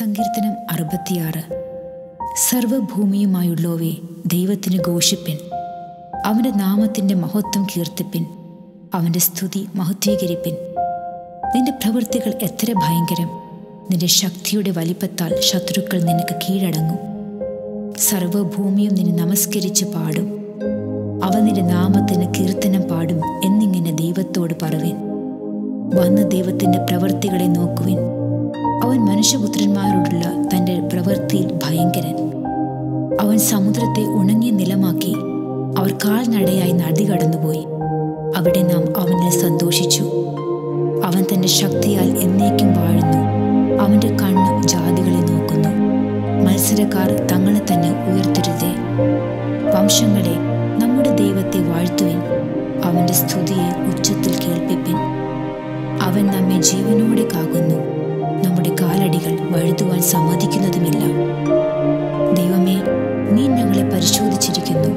സങ്കീർത്തനം 66. സർവഭൂമിയുമായുള്ളവേ ദൈവത്തിന് ഘോഷിപ്പിൻ, അവൻ്റെ നാമത്തിൻ്റെ മഹത്വം കീർത്തിപ്പിൻ, അവൻ്റെ സ്തുതി മഹത്വീകരിപ്പിൻ. നിന്റെ പ്രവൃത്തികൾ എത്ര ഭയങ്കരം! നിന്റെ ശക്തിയുടെ വലിപ്പത്താൽ ശത്രുക്കൾ നിനക്ക് കീഴടങ്ങും. സർവഭൂമിയും നിന്നെ നമസ്കരിച്ച് പാടും. അവ നിന്റെ നാമത്തിന് കീർത്തനം പാടും എന്നിങ്ങനെ ദൈവത്തോട് പറവിൻ. വന്ന് ദൈവത്തിൻ്റെ പ്രവൃത്തികളെ നോക്കുവിൻ. അവൻ മനുഷ്യപുത്രന്മാരോടുള്ള തൻ്റെ പ്രവൃത്തിയിൽ ഭയങ്കരൻ. അവൻ സമുദ്രത്തെ ഉണങ്ങിയ നിലമാക്കി. അവർ കാൽനടയായി നദി കടന്നുപോയി. അവിടെ നാം അവനിൽ സന്തോഷിച്ചു. അവൻ തൻ്റെ ശക്തിയാൽ എന്നേക്കും വാഴുന്നു. അവൻ്റെ കണ്ണ് ജാതികളെ നോക്കുന്നു. മത്സരക്കാർ തങ്ങളെ തന്നെ ഉയർത്തരുതേ. വംശങ്ങളെ, നമ്മുടെ ദൈവത്തെ വാഴ്ത്തുവിൻ. അവൻ്റെ സ്തുതിയെ ഉച്ചത്തിൽ കേൾപ്പിപ്പിൻ. അവൻ നമ്മെ ജീവനോടെ കാക്കുന്നു. നമ്മുടെ കാലടികൾ വഴുതുവാൻ സമ്മതിക്കുന്നതുമില്ല. ദൈവമേ, നീ ഞങ്ങളെ പരിശോധിച്ചിരിക്കുന്നു.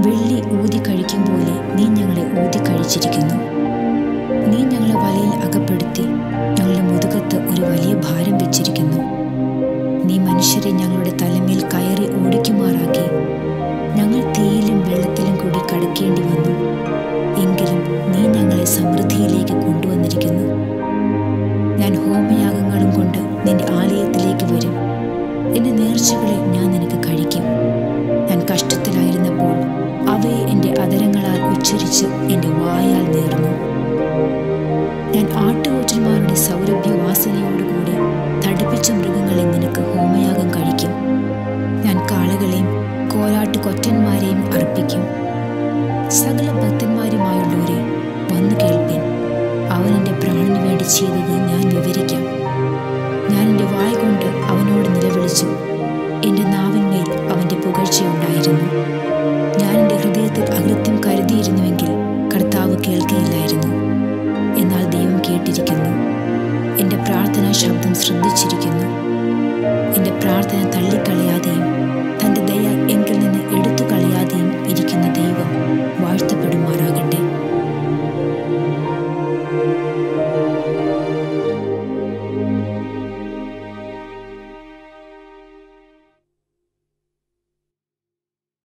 വെള്ളി ഊതി കഴിക്കും പോലെ നീ ഞങ്ങളെ ഊതി കഴിച്ചിരിക്കുന്നു. നീ ഞങ്ങളെ വലയിൽ അകപ്പെടുത്തി ഞങ്ങളുടെ മുതുകത്ത് ഒരു വലിയ ഭാരം വെച്ചിരിക്കുന്നു. നീ മനുഷ്യരെ ഞങ്ങളുടെ തലമേൽ കയറി ഓടിക്കുമാറാക്കി. ഞങ്ങൾ തീയിലും വെള്ളത്തിലും കൂടി കടക്കേണ്ടി വന്നു. എങ്കിലും നീ ഞങ്ങളെ സമൃദ്ധിയിലേക്ക് കൊണ്ടുവന്നിരിക്കുന്നു. ഞാൻ ഹോമയാഗങ്ങളും കൊണ്ട് നിന്റെ ആലയത്തിലേക്ക് വരും. എൻ്റെ നേർച്ചകളെ ഞാൻ നിനക്ക് കഴിക്കും. ഞാൻ കഷ്ടത്തിലായിരുന്നപ്പോൾ അവയെ എൻ്റെ അധരങ്ങളാൽ ഉച്ചരിച്ച് എൻ്റെ വായാൽ നേർന്നു. ഞാൻ ആട്ടുകൊറ്റന്മാരുടെ സൗരഭ്യവാസനയോടുകൂടി തടിപ്പിച്ച മൃഗങ്ങളെ നിനക്ക് ഹോമയാഗം കഴിക്കും. ഞാൻ കാളകളെയും കോലാട്ടുകൊറ്റന്മാരെയും അർപ്പിക്കും. സകല ഭക്തന്മാരുമായുള്ളവരെ വന്നു കേൾപ്പിൻ. അവൻ എൻ്റെ പ്രാണന് വേണ്ടി ചെയ്തത് ഞാൻ വിവരിക്കാം. ഞാൻ എൻ്റെ വായ കൊണ്ട് അവനോട് നിലവിളിച്ചു. എൻ്റെ നാവിന്മേൽ അവൻ്റെ പുകഴ്ചയുണ്ടായിരുന്നു. ഞാൻ എൻ്റെ ഹൃദയത്തിൽ അകൃത്യം കരുതിയിരുന്നുവെങ്കിൽ കർത്താവ് കേൾക്കുകയില്ലായിരുന്നു. എന്നാൽ ദൈവം കേട്ടിരിക്കുന്നു. എൻ്റെ പ്രാർത്ഥനാ ശബ്ദം ശ്രദ്ധിച്ചിരിക്കുന്നു. എൻ്റെ പ്രാർത്ഥന തള്ളിക്കളയാതെ